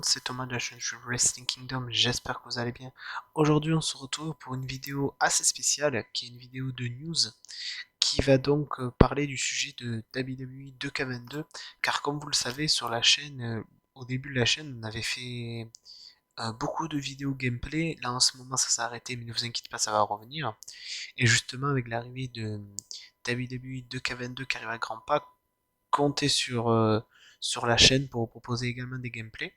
monde, c'est Thomas de la chaîne Wrestling Kingdom, j'espère que vous allez bien. Aujourd'hui on se retrouve pour une vidéo assez spéciale, qui est une vidéo de news, qui va donc parler du sujet de WWE 2K22, car comme vous le savez sur la chaîne, au début de la chaîne, on avait fait beaucoup de vidéos gameplay, là en ce moment ça s'est arrêté, mais ne vous inquiétez pas, ça va revenir. Et justement avec l'arrivée de WWE 2K22 qui arrive à grands pas, comptez sur la chaîne pour vous proposer également des gameplays.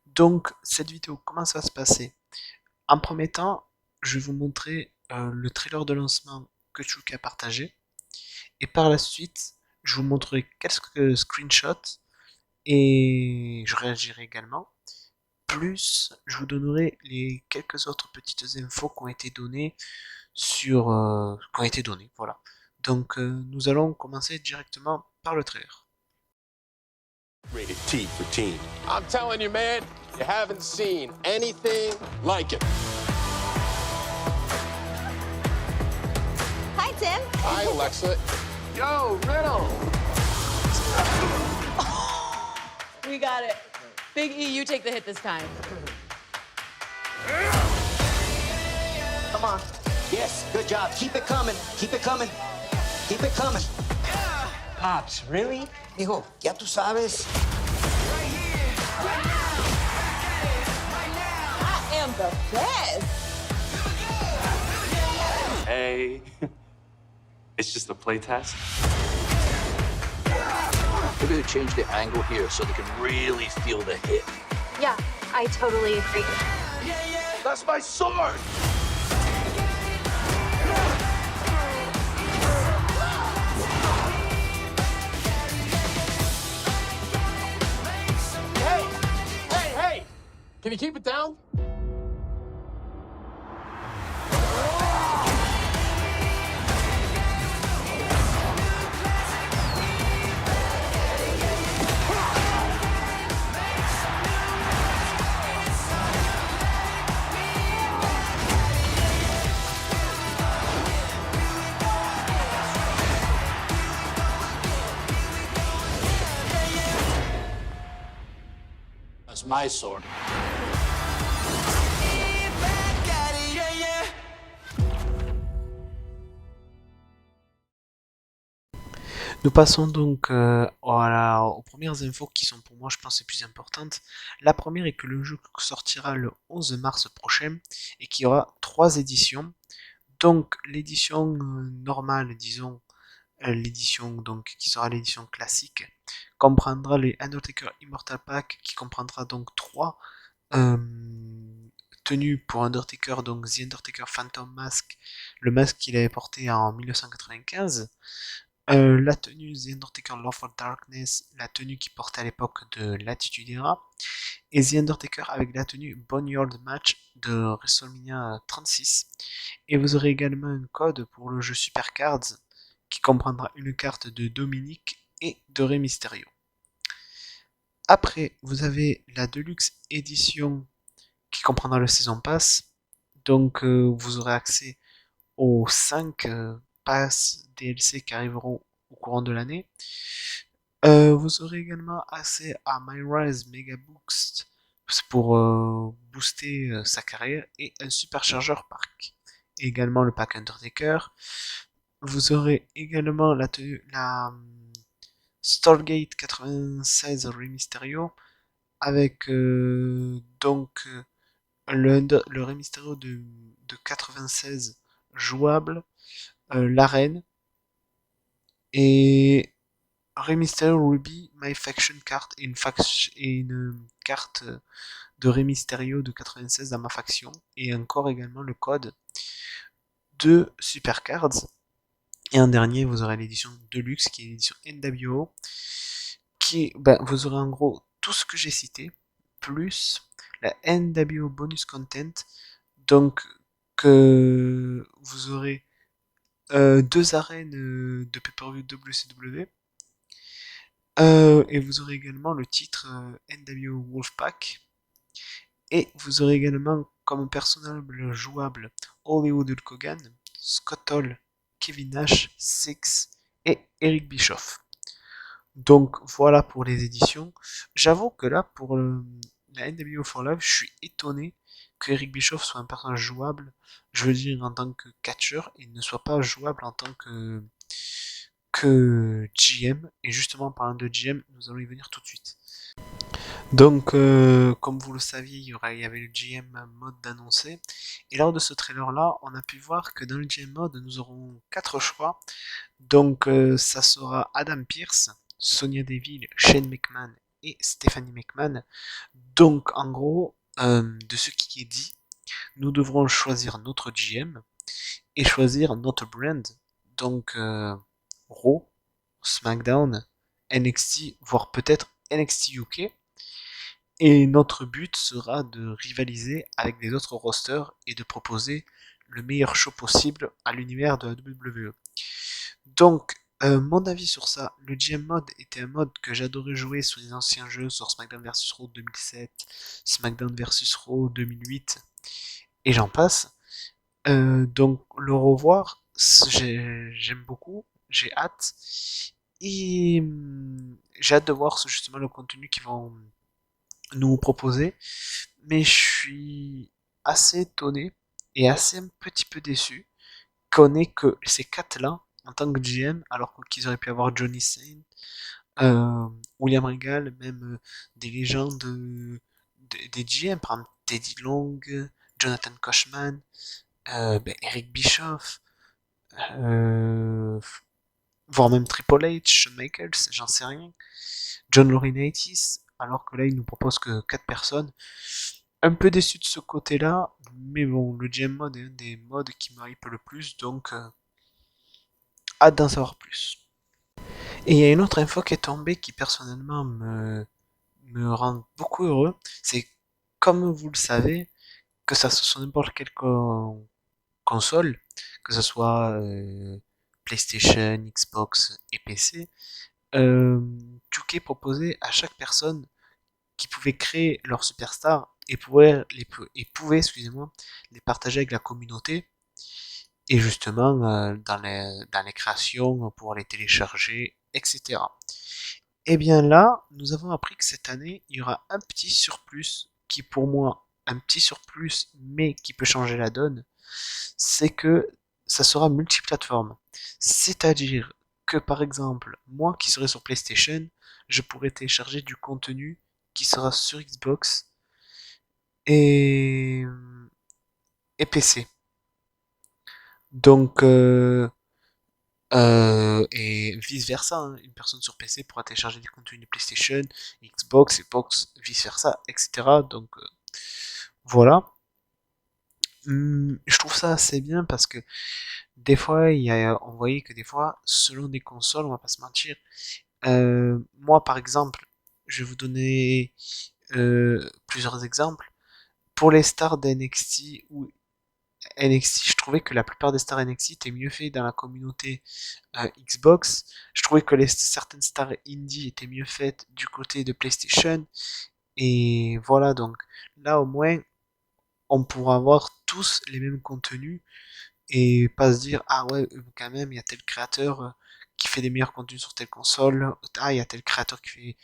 Donc, cette vidéo, comment ça va se passer? En premier temps, je vais vous montrer le trailer de lancement que Chuck a partagé. Et par la suite, je vous montrerai quelques screenshots et je réagirai également. Plus, je vous donnerai les quelques autres petites infos qui ont été données voilà. Donc, nous allons commencer directement par le trailer. Rated T for teen. I'm telling you, man, you haven't seen anything like it. Hi, Tim. Hi, Alexa. Yo, Riddle. We got it. Big E, you take the hit this time. Come on. Yes, good job. Keep it coming. Keep it coming. Keep it coming. Pops, really? Hijo, ya tú sabes. I am the best. Hey. It's just a play test. We're going to change the angle here so they can really feel the hit. Yeah, I totally agree. That's my sword! Hey! Can you keep it down? That's my sword. Nous passons donc aux premières infos qui sont pour moi, je pense, les plus importantes. La première est que le jeu sortira le 11 mars prochain et qu'il y aura 3 éditions. Donc l'édition normale, disons, l'édition donc qui sera l'édition classique, comprendra les Undertaker Immortal Pack qui comprendra donc 3 tenues pour Undertaker, donc The Undertaker Phantom Mask, le masque qu'il avait porté en 1995. La tenue The Undertaker Lawful Darkness, la tenue qu'il portait à l'époque de l'Attitude Era, et The Undertaker avec la tenue Boneyard Match de WrestleMania 36. Et vous aurez également un code pour le jeu Supercards qui comprendra une carte de Dominic et de Rey Mysterio. Après, vous avez la Deluxe Edition qui comprendra le Season Pass. Donc, vous aurez accès aux 5 passes DLC qui arriveront au courant de l'année. Vous aurez également accès à My Rise Mega Boost pour booster sa carrière et un superchargeur pack. Et également le pack Undertaker. Vous aurez également la Stargate 96 Rey Mysterio avec donc le Rey Mysterio de 96 jouable, l'arène et Rey Mysterio Ruby My Faction Card et une carte de Rey Mysterio de 96 dans ma faction et encore également le code de Supercards. Et en dernier, vous aurez l'édition Deluxe qui est l'édition NWO qui vous aurez en gros tout ce que j'ai cité plus la NWO Bonus Content, donc que vous aurez 2 arènes de pay-per-view WCW et vous aurez également le titre NWO Wolfpack et vous aurez également comme personnage jouable Hollywood Hulk Hogan, Scott Hall, Kevin Nash, Six et Eric Bischoff. Donc voilà pour les éditions. J'avoue que là pour la NWO for Life, je suis étonné que Eric Bischoff soit un personnage jouable, je veux dire en tant que catcheur, et ne soit pas jouable en tant que GM. Et justement, en parlant de GM, nous allons y venir tout de suite. Donc, comme vous le saviez, il y avait le GM mode d'annoncer. Et lors de ce trailer-là, on a pu voir que dans le GM mode, nous aurons 4 choix. Donc, ça sera Adam Pearce, Sonia Deville, Shane McMahon et Stephanie McMahon. Donc, en gros, de ce qui est dit, nous devrons choisir notre GM et choisir notre brand. Donc, Raw, SmackDown, NXT, voire peut-être NXT UK. Et notre but sera de rivaliser avec les autres rosters et de proposer le meilleur show possible à l'univers de la WWE. Donc, mon avis sur ça, le GM mode était un mode que j'adorais jouer sur les anciens jeux, sur SmackDown vs Raw 2007, SmackDown vs Raw 2008, et j'en passe. Donc, le revoir, j'aime beaucoup, j'ai hâte, et j'ai hâte de voir justement le contenu qu'ils vont nous proposer, mais je suis assez étonné et assez un petit peu déçu qu'on ait que ces 4-là en tant que GM, alors qu'ils auraient pu avoir Johnny Saint, William Regal, même des légendes des GM, par exemple Teddy Long, Jonathan Kochman, Eric Bischoff, voire même Triple H, Shawn Michaels, j'en sais rien, John Laurinaitis, alors que là il nous propose que 4 personnes. Un peu déçu de ce côté-là, mais bon, le GM mode est un des modes qui me hype le plus, donc hâte d'en savoir plus. Et il y a une autre info qui est tombée qui personnellement me rend beaucoup heureux, c'est comme vous le savez, que ça soit n'importe quelle console, que ce soit PlayStation, Xbox et PC, 2K proposait à chaque personne qui pouvait créer leur superstar et pouvait excusez-moi, les partager avec la communauté et justement dans les créations pour les télécharger, etc. Et bien là, nous avons appris que cette année, il y aura un petit surplus qui pour moi, un petit surplus mais qui peut changer la donne, c'est que ça sera multiplateforme. C'est-à-dire que par exemple, moi qui serai sur PlayStation, je pourrais télécharger du contenu qui sera sur Xbox et, et PC. Donc, et vice versa, hein. Une personne sur PC pourra télécharger du contenu de PlayStation, Xbox, vice versa, etc. Donc, voilà. Je trouve ça assez bien parce que des fois, on voyait que des fois, selon des consoles, on va pas se mentir. Moi, par exemple, je vais vous donner plusieurs exemples. Pour les stars d'NXT ou NXT, je trouvais que la plupart des stars NXT étaient mieux faits dans la communauté Xbox. Je trouvais que certaines stars indie étaient mieux faites du côté de PlayStation. Et voilà, donc là au moins, on pourra avoir tous les mêmes contenus et pas se dire ah ouais quand même il y a tel créateur qui fait des meilleurs contenus sur telle console, ah il y a tel créateur qui fait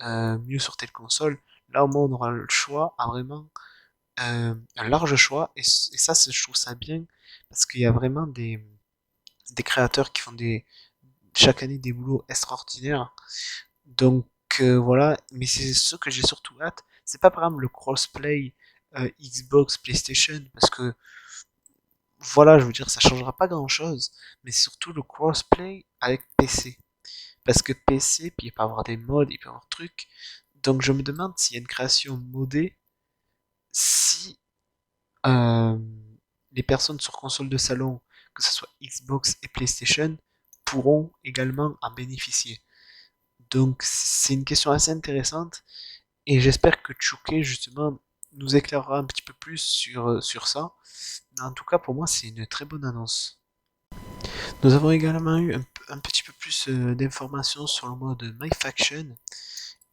mieux sur telle console. Là au moins on aura le choix à vraiment un large choix et ça je trouve ça bien parce qu'il y a vraiment des créateurs qui font chaque année des boulots extraordinaires. Donc voilà, mais c'est ce que j'ai surtout hâte, c'est pas par exemple le crossplay Xbox PlayStation parce que voilà, je veux dire, ça changera pas grand chose, mais surtout le crossplay avec PC. Parce que PC, puis il peut y avoir des mods, il peut y avoir des trucs. Donc je me demande s'il y a une création modée, si euh, les personnes sur console de salon, que ce soit Xbox et PlayStation, pourront également en bénéficier. Donc c'est une question assez intéressante, et j'espère que Chuke, justement, nous éclairera un petit peu plus sur ça. En tout cas, pour moi, c'est une très bonne annonce. Nous avons également eu un petit peu plus d'informations sur le mode My Faction.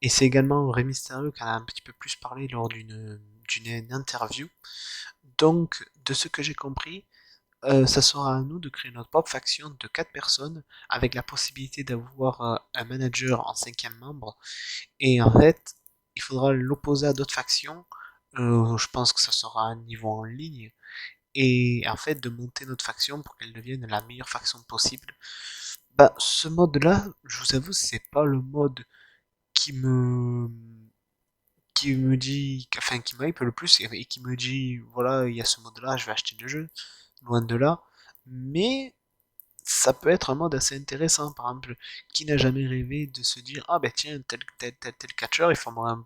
Et c'est également Rey Mysterio qui en a un petit peu plus parlé lors d'une interview. Donc, de ce que j'ai compris, ça sera à nous de créer notre propre faction de 4 personnes avec la possibilité d'avoir un manager en 5e membre. Et en fait, il faudra l'opposer à d'autres factions. Je pense que ça sera un niveau en ligne. Et en fait, de monter notre faction pour qu'elle devienne la meilleure faction possible. Bah, ce mode-là, je vous avoue, c'est pas le mode qui me dit, enfin qui m'hype le plus et qui me dit voilà il y a ce mode là je vais acheter le jeu, loin de là, mais ça peut être un mode assez intéressant. Par exemple, qui n'a jamais rêvé de se dire ah ben tiens tel catcheur il formera un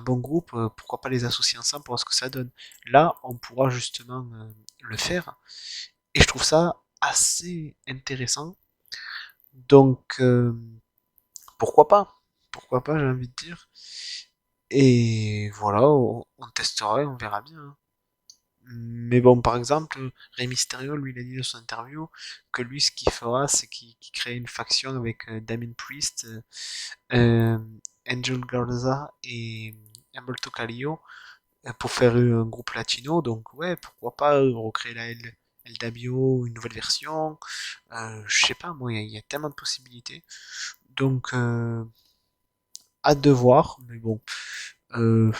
bon groupe, pourquoi pas les associer ensemble pour voir ce que ça donne. Là on pourra justement le faire et je trouve ça assez intéressant, donc pourquoi pas j'ai envie de dire. Et voilà, on testera et on verra bien, hein. Mais bon, par exemple, Rey Mysterio, lui, il a dit dans son interview que lui, ce qu'il fera, c'est qu'il crée une faction avec Damien Priest, euh, Angel Garza et Humberto Carrillo pour faire un groupe latino. Donc, ouais, pourquoi pas recréer la LWO, une nouvelle version. Je sais pas, moi, il y a tellement de possibilités. Donc, hâte de voir, mais bon. Euh,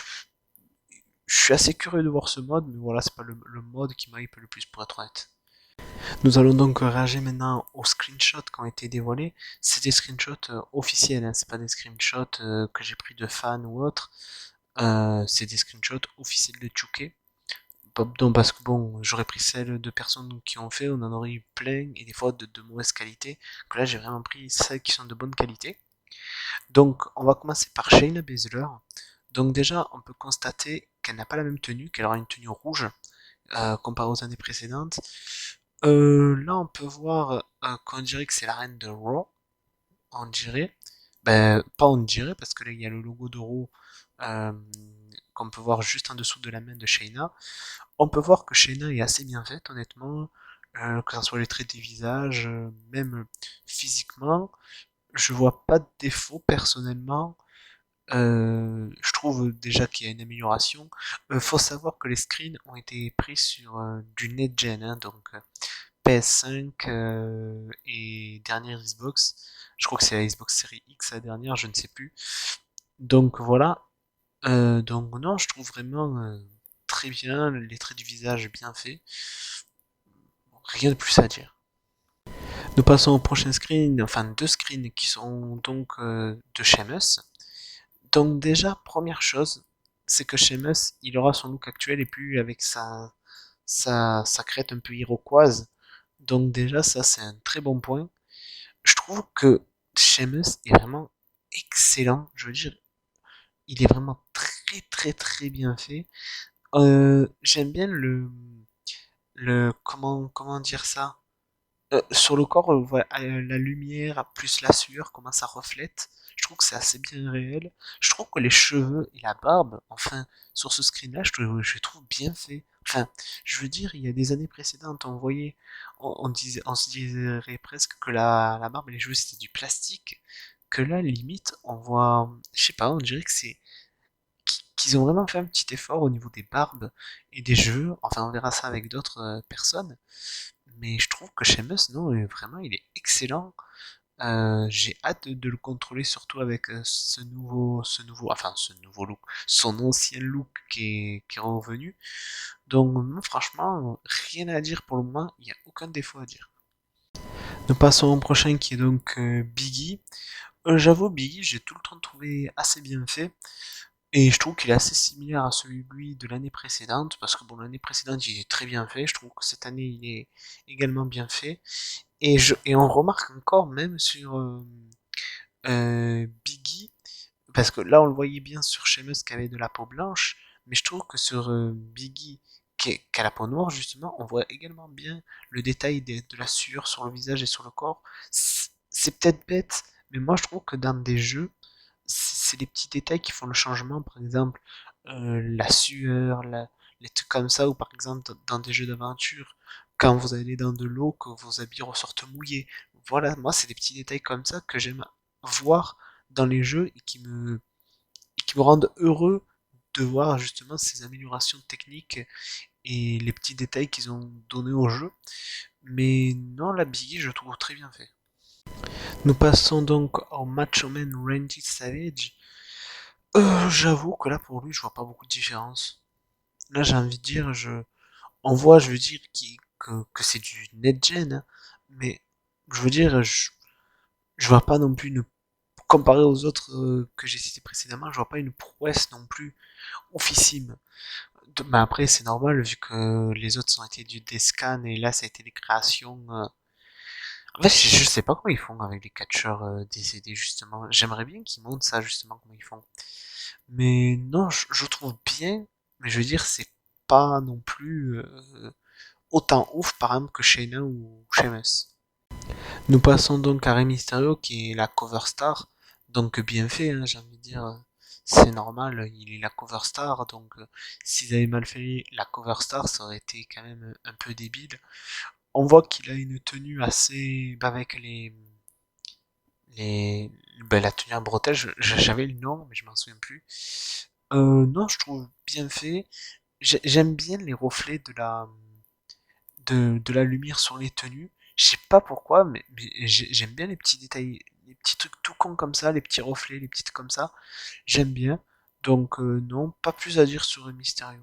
je suis assez curieux de voir ce mode, mais voilà, c'est pas le mode qui m'hype le plus pour être honnête. Nous allons donc réagir maintenant aux screenshots qui ont été dévoilés. C'est des screenshots officiels, hein, c'est pas des screenshots que j'ai pris de fans ou autres. C'est des screenshots officiels de 2K. Donc parce que bon, j'aurais pris celles de personnes qui ont fait, on en aurait eu plein, et des fois de mauvaise qualité. Que là j'ai vraiment pris celles qui sont de bonne qualité. Donc on va commencer par Shayna Baszler. Donc déjà, on peut constater qu'elle n'a pas la même tenue, qu'elle aura une tenue rouge comparée aux années précédentes. Là, on peut voir qu'on dirait que c'est la reine de Raw, on dirait. Ben, pas on dirait, parce que là, il y a le logo de Raw qu'on peut voir juste en dessous de la main de Shayna. On peut voir que Shayna est assez bien faite, honnêtement, que ce soit les traits des visages, même physiquement. Je vois pas de défaut personnellement. Je trouve déjà qu'il y a une amélioration. Faut savoir que les screens ont été pris sur du next-gen, hein, donc PS5 et dernière Xbox. Je crois que c'est la Xbox Series X la dernière, je ne sais plus. Donc voilà. Donc non, je trouve vraiment très bien, les traits du visage bien faits. Rien de plus à dire. Nous passons au prochain screen, enfin deux screens qui sont donc de Sheamus. Donc déjà, première chose, c'est que Sheamus, il aura son look actuel et puis avec sa crête un peu iroquoise. Donc déjà, ça c'est un très bon point. Je trouve que Sheamus est vraiment excellent. Je veux dire, il est vraiment très bien fait. J'aime bien comment dire ça? Sur le corps, voilà, la lumière plus la sueur, comment ça reflète. Je trouve que c'est assez bien réel. Je trouve que les cheveux et la barbe, enfin, sur ce screen-là, je les trouve bien faits. Enfin, je veux dire, il y a des années précédentes, on voyait, on se dirait presque que la barbe et les cheveux c'était du plastique. Que là, limite, on voit, je sais pas, on dirait que c'est qu'ils ont vraiment fait un petit effort au niveau des barbes et des cheveux. Enfin, on verra ça avec d'autres personnes. Mais je trouve que Sheamus, non, vraiment, il est excellent. J'ai hâte de le contrôler, surtout avec enfin ce nouveau look, son ancien look qui est revenu. Donc, non, franchement, rien à dire pour le moment, il n'y a aucun défaut à dire. Nous passons au prochain qui est donc Biggie. J'avoue, Biggie, j'ai tout le temps trouvé assez bien fait. Et je trouve qu'il est assez similaire à celui de l'année précédente, parce que bon, l'année précédente il est très bien fait, je trouve que cette année il est également bien fait. Et on remarque encore même sur Biggie, parce que là on le voyait bien sur Sheamus qui avait de la peau blanche, mais je trouve que sur Biggie qui a la peau noire justement, on voit également bien le détail de la sueur sur le visage et sur le corps. C'est peut-être bête, mais moi je trouve que dans des jeux, c'est les petits détails qui font le changement, par exemple la sueur, les trucs comme ça, ou par exemple dans des jeux d'aventure, quand vous allez dans de l'eau, que vos habits ressortent mouillés. Voilà, moi c'est des petits détails comme ça que j'aime voir dans les jeux et qui me rendent heureux de voir justement ces améliorations techniques et les petits détails qu'ils ont donnés au jeu. Mais non, la Biggie, je trouve très bien fait. Nous passons donc au Macho Man Randy Savage. J'avoue que là, pour lui, je vois pas beaucoup de différence. Là, j'ai envie de dire, on voit, je veux dire, que c'est du net-gen, hein, mais je veux dire, je vois pas non plus comparé aux autres que j'ai cités précédemment, je vois pas une prouesse non plus oufissime. Mais après, c'est normal, vu que les autres ont été des scans, et là, ça a été des créations. En fait, je sais pas comment ils font avec les catcheurs décédés, justement. J'aimerais bien qu'ils montrent ça, justement, comment ils font. Mais non, je trouve bien, mais je veux dire, c'est pas non plus autant ouf, par exemple, que Shayna ou Sheamus. Nous passons donc à Rey Mysterio, qui est la cover star, donc bien fait, hein, j'ai envie de dire. C'est normal, il est la cover star, donc s'ils avaient mal fait la cover star, ça aurait été quand même un peu débile. On voit qu'il a une tenue assez, bah, avec les, la tenue à bretelles, j'avais le nom, mais je m'en souviens plus. Non, je trouve bien fait. J'aime bien les reflets de la lumière sur les tenues. Je sais pas pourquoi, mais j'aime bien les petits détails, les petits trucs tout cons comme ça, les petits reflets, les petites comme ça. J'aime bien. Donc non, pas plus à dire sur Mysterio.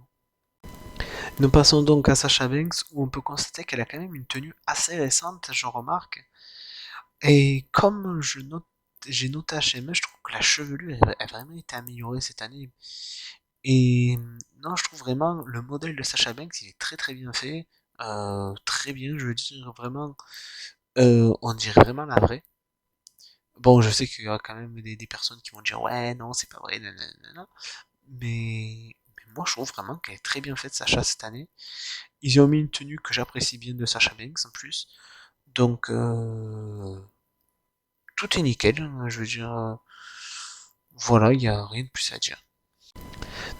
Nous passons donc à Sasha Banks, où on peut constater qu'elle a quand même une tenue assez récente, je remarque. Et comme j'ai noté à HM, je trouve que la chevelure a vraiment été améliorée cette année. Et non, je trouve vraiment le modèle de Sasha Banks, il est très très bien fait. Très bien, je veux dire, vraiment. On dirait vraiment la vraie. Bon, je sais qu'il y aura quand même des personnes qui vont dire ouais, non, c'est pas vrai, nanana. Mais moi, je trouve vraiment qu'elle est très bien faite, Sacha, cette année. Ils ont mis une tenue que j'apprécie bien de Sasha Banks en plus. Donc, tout est nickel, hein, je veux dire. Voilà, il n'y a rien de plus à dire.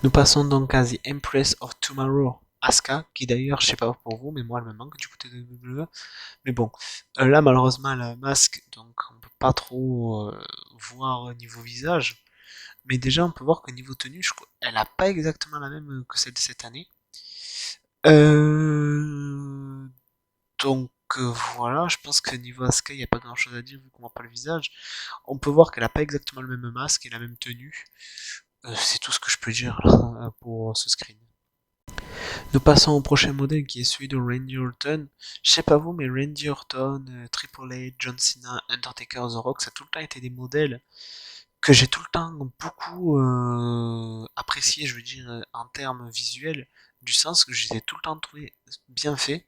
Nous passons donc à The Empress of Tomorrow, Asuka, qui d'ailleurs, je sais pas pour vous, mais moi elle me manque du côté de WWE. Mais bon, là malheureusement elle a un masque, donc on peut pas trop voir au niveau visage. Mais déjà on peut voir qu'au niveau tenue, elle a pas exactement la même que celle de cette année. Euh, donc voilà, je pense que niveau Asuka, il n'y a pas grand chose à dire vu qu'on voit pas le visage. On peut voir qu'elle a pas exactement le même masque et la même tenue. C'est tout ce que je peux dire là, pour ce screen. Nous passons au prochain modèle qui est celui de Randy Orton. Je sais pas vous, mais Randy Orton, Triple H, John Cena, Undertaker, The Rock, ça a tout le temps été des modèles que j'ai tout le temps beaucoup apprécié, je veux dire, en termes visuels, du sens que je les ai tout le temps trouvé bien faits.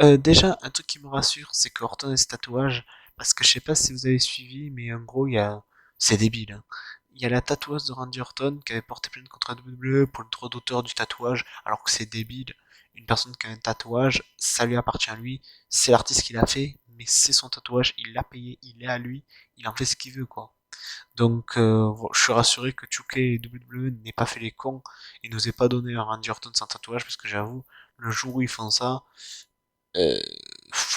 Déjà, un truc qui me rassure, c'est que Orton a ses tatouages, parce que je sais pas si vous avez suivi, mais en gros, c'est débile, hein. Il y a la tatoueuse de Randy Orton qui avait porté plainte contre la WWE pour le droit d'auteur du tatouage, alors que c'est débile. Une personne qui a un tatouage, ça lui appartient à lui, c'est l'artiste qui l'a fait, mais c'est son tatouage, il l'a payé, il est à lui, il en fait ce qu'il veut, quoi. Donc, je suis rassuré que 2K et WWE n'aient pas fait les cons et nous aient pas donné un Randy Orton sans tatouage, parce que j'avoue, le jour où ils font ça, euh,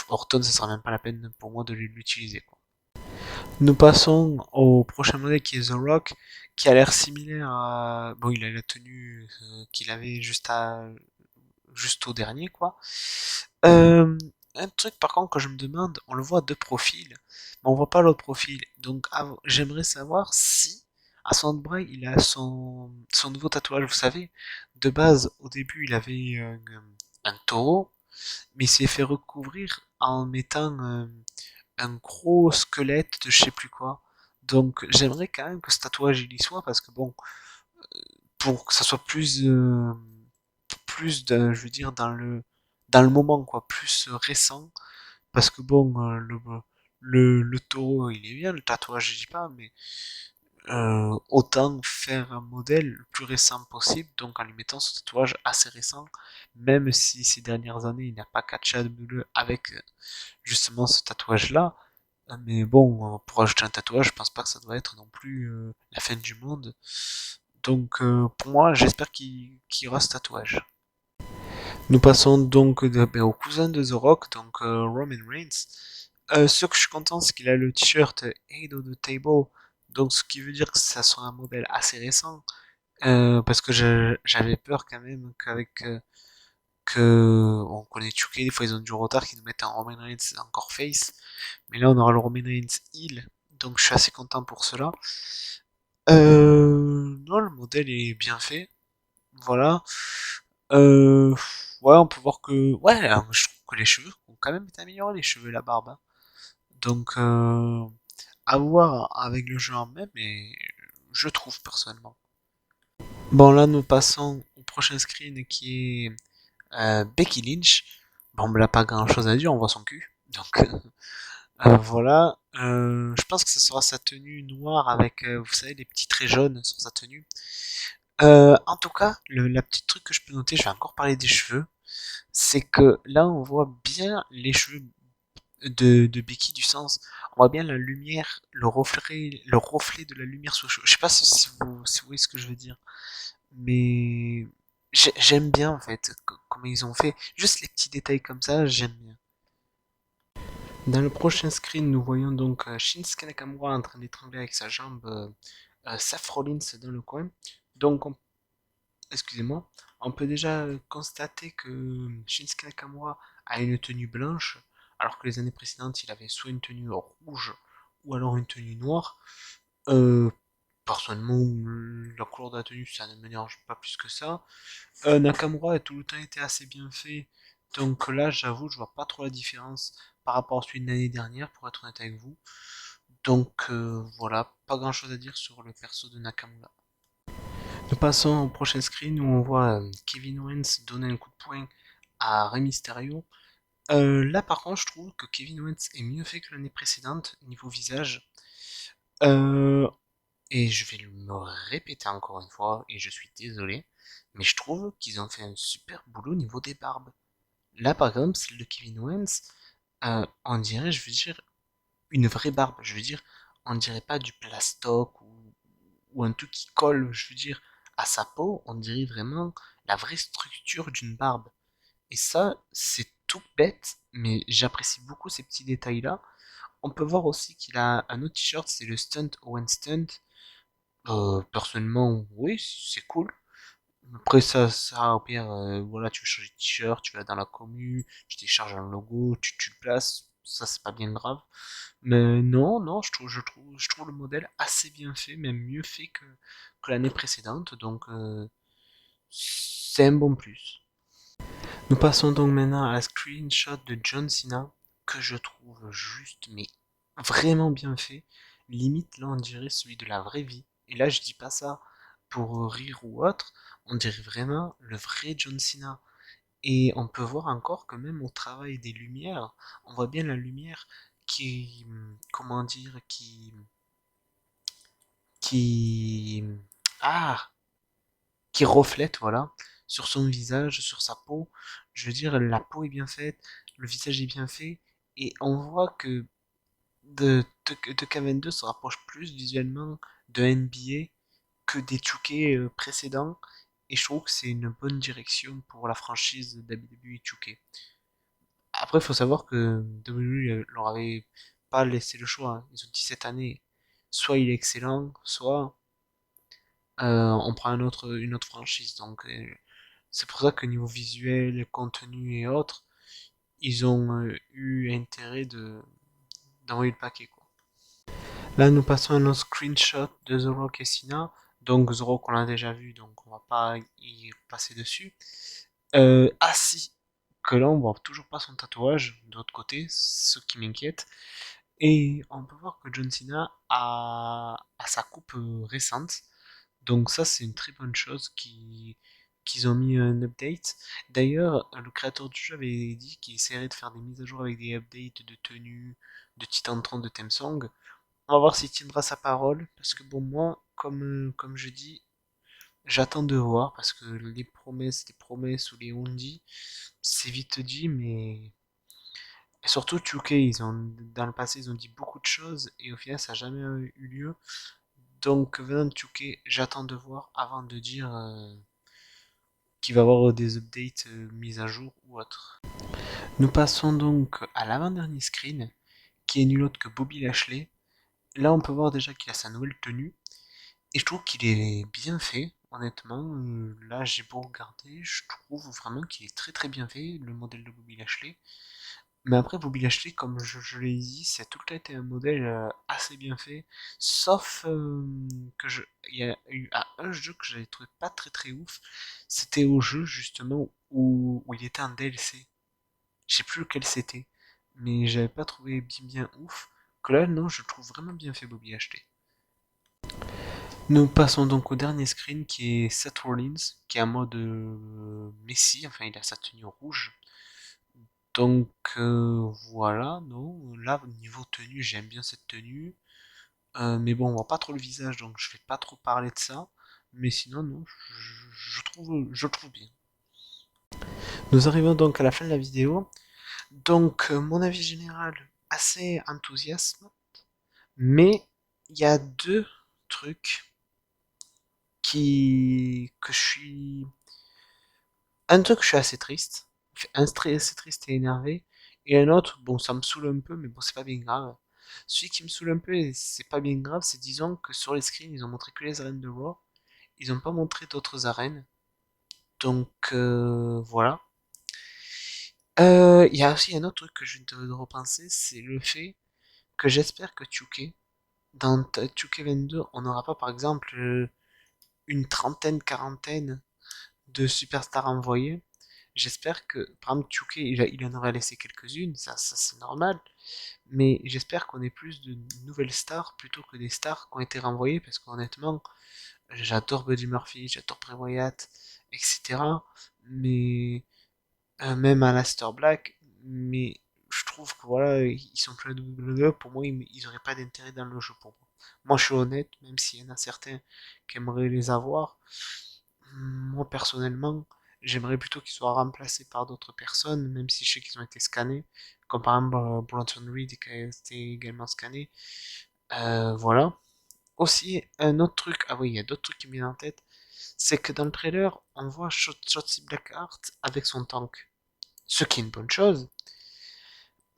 Orton, ce sera même pas la peine pour moi de l'utiliser, quoi. Nous passons au prochain modèle qui est The Rock, qui a l'air similaire à... Bon, il a la tenue qu'il avait juste au dernier, quoi. Euh, un truc par contre que je me demande, on le voit de profil, mais on voit pas l'autre profil. Donc j'aimerais savoir si à son bras il a son nouveau tatouage. Vous savez, de base au début il avait un taureau, mais il s'est fait recouvrir en mettant un gros squelette de je sais plus quoi. Donc j'aimerais quand même que ce tatouage il y soit parce que bon, pour que ça soit plus je veux dire dans le moment quoi, plus récent parce que bon le taureau il est bien, le tatouage je dis pas, mais autant faire un modèle le plus récent possible, donc en lui mettant ce tatouage assez récent, même si ces dernières années il n'a pas catché de bleu avec justement ce tatouage là. Mais bon, pour ajouter un tatouage, je pense pas que ça doit être non plus la fin du monde. Donc pour moi, j'espère qu'il y aura ce tatouage. Nous passons donc au cousin de The Rock, donc Roman Reigns. Ce que je suis content, c'est qu'il a le t-shirt Head of the Table, donc ce qui veut dire que ça soit un modèle assez récent, parce que j'avais peur quand même qu'avec on connaît 2K, des fois ils ont du retard qui nous mettent un Roman Reigns encore face, mais là on aura le Roman Reigns heel, donc je suis assez content pour cela. Non, le modèle est bien fait. Voilà. Euh, ouais, on peut voir que, ouais, je trouve que les cheveux ont quand même été améliorés, les cheveux et la barbe, hein. Donc, à voir avec le jeu en même, mais je trouve personnellement. Bon, là, nous passons au prochain screen qui est Becky Lynch. Bon, là, pas grand chose à dire, on voit son cul. Donc, voilà. Je pense que ce sera sa tenue noire avec, vous savez, les petits traits jaunes sur sa tenue. En tout cas, la petite truc que je peux noter, je vais encore parler des cheveux, c'est que là, on voit bien les cheveux de Becky, du sens, on voit bien la lumière, le reflet de la lumière sur les cheveux. Je sais pas si vous voyez ce que je veux dire, mais j'aime bien en fait comment ils ont fait. Juste les petits détails comme ça, j'aime bien. Dans le prochain screen, nous voyons donc Shinsuke Nakamura en train d'étrangler avec sa jambe Seth Rollins dans le coin. Donc, excusez-moi, on peut déjà constater que Shinsuke Nakamura a une tenue blanche, alors que les années précédentes, il avait soit une tenue rouge ou alors une tenue noire. Euh, Personnellement, la couleur de la tenue, ça ne me dérange pas plus que ça. Nakamura a tout le temps été assez bien fait, donc là, j'avoue, je vois pas trop la différence par rapport à celui de l'année dernière, pour être honnête avec vous. Donc voilà, pas grand chose à dire sur le perso de Nakamura. Nous passons au prochain screen où on voit Kevin Owens donner un coup de poing à Rey Mysterio. Là par contre je trouve que Kevin Owens est mieux fait que l'année précédente niveau visage. Euh, et je vais me répéter encore une fois et je suis désolé, mais je trouve qu'ils ont fait un super boulot au niveau des barbes. Là par exemple celle de Kevin Owens, on dirait, je veux dire, une vraie barbe. Je veux dire, on dirait pas du plastoc ou un truc qui colle, je veux dire, à sa peau, on dirait vraiment la vraie structure d'une barbe. Et ça, c'est tout bête, mais j'apprécie beaucoup ces petits détails-là. On peut voir aussi qu'il a un autre t-shirt, c'est le Stunt Owen Stunt. Personnellement, oui, c'est cool. Après ça au pire, voilà, tu veux changer de t-shirt, tu vas dans la commu, tu télécharges un logo, tu le places, ça c'est pas bien grave. Mais non, non, je trouve le modèle assez bien fait, même mieux fait que l'année précédente, donc c'est un bon plus. Nous passons donc maintenant à la screenshot de John Cena, que je trouve juste, mais vraiment bien fait. Limite, là, on dirait celui de la vraie vie. Et là, je dis pas ça pour rire ou autre, on dirait vraiment le vrai John Cena. Et on peut voir encore que même au travail des lumières, on voit bien la lumière qui, comment dire, qui, ah, qui reflète, voilà, sur son visage, sur sa peau. Je veux dire, la peau est bien faite, le visage est bien fait, et on voit que de KVN2 se rapproche plus visuellement de NBA que des 2K précédents, et je trouve que c'est une bonne direction pour la franchise WWE 2K. Après, il faut savoir que WWE leur avait pas laissé le choix, hein. Ils ont dit cette année, soit il est excellent, soit on prend une autre franchise. Donc, c'est pour ça que niveau visuel, contenu et autres, ils ont eu intérêt d'envoyer le paquet, quoi. Là, nous passons à nos screenshots de The Rock et Cena. Donc, The Rock, on l'a déjà vu, donc on va pas y passer dessus. Si, que là, on voit toujours pas son tatouage, de l'autre côté, ce qui m'inquiète. Et on peut voir que John Cena a sa coupe récente. Donc ça, c'est une très bonne chose qu'ils ont mis un update. D'ailleurs, le créateur du jeu avait dit qu'il essaierait de faire des mises à jour avec des updates de tenue, de Titan 30, de theme song. On va voir s'il tiendra sa parole, parce que bon, moi, comme je dis, j'attends de voir, parce que les promesses ou les on dit, c'est vite dit, mais et surtout 2K, dans le passé, ils ont dit beaucoup de choses, et au final, ça n'a jamais eu lieu. Donc, venant de 2K, j'attends de voir avant de dire qu'il va y avoir des updates mises à jour ou autre. Nous passons donc à l'avant-dernier screen, qui est nul autre que Bobby Lashley. Là, on peut voir déjà qu'il a sa nouvelle tenue, et je trouve qu'il est bien fait, honnêtement. Là, j'ai beau regarder, je trouve vraiment qu'il est très très bien fait, le modèle de Bobby Lashley. Mais après, Bobby Lashley, comme je l'ai dit, c'est tout le temps été un modèle assez bien fait. Sauf il y a eu un jeu que j'avais trouvé pas très très ouf. C'était au jeu justement où il était en DLC. Je sais plus lequel c'était. Mais j'avais pas trouvé bien ouf. Que là, non, je le trouve vraiment bien fait Bobby Lashley. Nous passons donc au dernier screen qui est Seth Rollins, qui est en mode Messi, enfin il a sa tenue rouge. Donc voilà, non, là niveau tenue j'aime bien cette tenue. Mais bon on voit pas trop le visage donc je vais pas trop parler de ça. Mais sinon non, je le trouve bien. Nous arrivons donc à la fin de la vidéo. Donc mon avis général assez enthousiaste. Mais il y a deux trucs que je suis. Un truc, je suis assez triste. Assez triste et énervé. Et un autre, bon, ça me saoule un peu, mais bon, c'est pas bien grave. Celui qui me saoule un peu et c'est pas bien grave, c'est disons que sur les screens, ils ont montré que les arènes de Raw. Ils ont pas montré d'autres arènes. Donc, voilà. Il y a aussi un autre truc que je viens de repenser, c'est le fait que j'espère que 2K, dans 2K22, on n'aura pas par exemple une trentaine, quarantaine de superstars envoyés. J'espère que, par exemple, Chuké, il en aurait laissé quelques-unes, ça c'est normal, mais j'espère qu'on ait plus de nouvelles stars plutôt que des stars qui ont été renvoyées, parce qu'honnêtement, j'adore Buddy Murphy, j'adore Bray Wyatt, etc. Mais même Aleister Black, mais je trouve que voilà, ils sont plus à WWE, pour moi, ils n'auraient pas d'intérêt dans le jeu pour moi. Moi, je suis honnête, même s'il y en a certains qui aimeraient les avoir, moi personnellement, j'aimerais plutôt qu'ils soient remplacés par d'autres personnes, même si je sais qu'ils ont été scannés, comme par exemple Bronson Reed qui a été également scanné. Voilà. Aussi, un autre truc, ah oui, il y a d'autres trucs qui me viennent en tête, c'est que dans le trailer, on voit Shotzi Blackheart avec son tank. Ce qui est une bonne chose.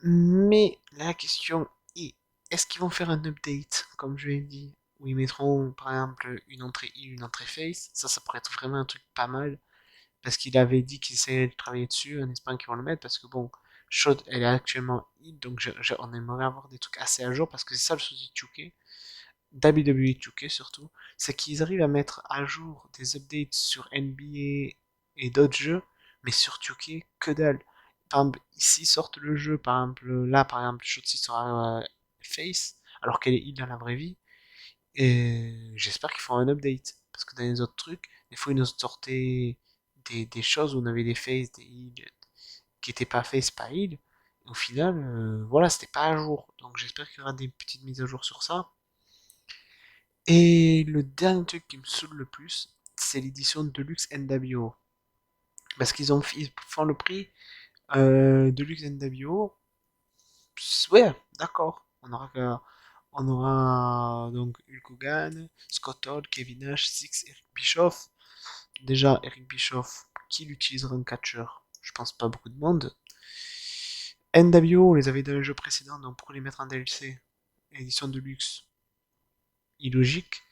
Mais la question est, est-ce qu'ils vont faire un update, comme je l'ai dit, où ils mettront par exemple une entrée heal, une entrée face? Ça pourrait être vraiment un truc pas mal. Parce qu'il avait dit qu'il essayait de travailler dessus, en espérant qu'ils vont le mettre, parce que bon, Shot, elle est actuellement hit, donc on aimerait avoir des trucs assez à jour, parce que c'est ça le souci de 2K, WWE 2K surtout, c'est qu'ils arrivent à mettre à jour des updates sur NBA et d'autres jeux, mais sur 2K, que dalle. Par exemple, s'ils sortent le jeu, par exemple, là, par exemple, Shotzi sera face, alors qu'elle est heal dans la vraie vie, et j'espère qu'ils feront un update. Parce que dans les autres trucs, des fois ils nous sortaient des choses où on avait des phases, des heals qui étaient pas face, pas heal. Et au final, voilà, c'était pas à jour. Donc j'espère qu'il y aura des petites mises à jour sur ça. Et le dernier truc qui me saoule le plus, c'est l'édition Deluxe NWO. Parce ils font le prix Deluxe NWO. Ouais, d'accord. On aura donc Hulk Hogan, Scott Hall, Kevin Nash, Six, Eric Bischoff. Déjà, Eric Bischoff, qui l'utilisera en catcher? Je pense pas beaucoup de monde. NWO, on les avait dans le jeu précédent, donc pour les mettre en DLC, édition de luxe, illogique.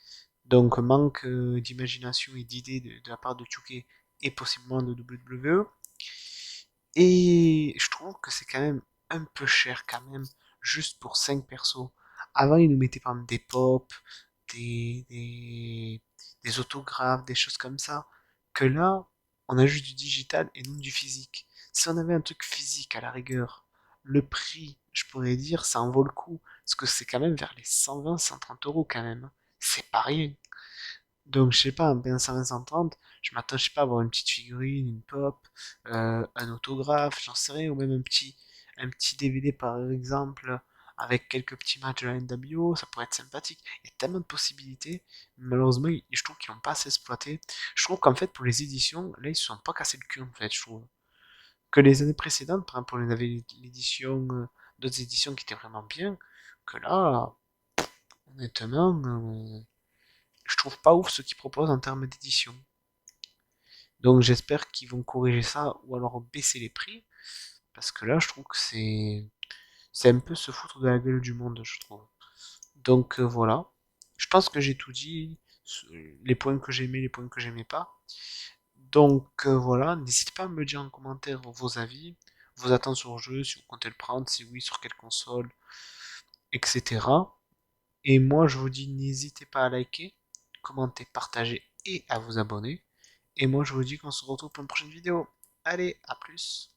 Donc manque d'imagination et d'idées de la part de 2K et possiblement de WWE. Et je trouve que c'est quand même un peu cher quand même, juste pour 5 persos. Avant, ils nous mettaient par exemple des pop, des, des, des autographes, des choses comme ça. Que là, on a juste du digital et non du physique. Si on avait un truc physique à la rigueur, le prix, je pourrais dire, ça en vaut le coup. Parce que c'est quand même vers les 120, 130 euros quand même. C'est pas rien. Donc, je sais pas, un PN 130, je m'attends, je sais pas, à avoir une petite figurine, une pop, un autographe, j'en sais rien, ou même un petit DVD par exemple, avec quelques petits matchs de la NWO, ça pourrait être sympathique. Il y a tellement de possibilités, malheureusement, je trouve qu'ils n'ont pas assez exploité. Je trouve qu'en fait, pour les éditions, là, ils se sont pas cassés le cul, en fait, je trouve. Que les années précédentes, par exemple, on avait l'édition, d'autres éditions qui étaient vraiment bien, que là, honnêtement, je trouve pas ouf ce qu'ils proposent en termes d'édition. Donc j'espère qu'ils vont corriger ça ou alors baisser les prix. Parce que là, je trouve que c'est un peu se foutre de la gueule du monde, je trouve. Donc voilà. Je pense que j'ai tout dit. Les points que j'aimais, les points que j'aimais pas. Donc voilà. N'hésitez pas à me dire en commentaire vos avis. vos attentes sur le jeu, si vous comptez le prendre, si oui, sur quelle console, etc. Et moi, je vous dis, n'hésitez pas à liker, commenter, partager et à vous abonner. Et moi, je vous dis qu'on se retrouve pour une prochaine vidéo. Allez, à plus!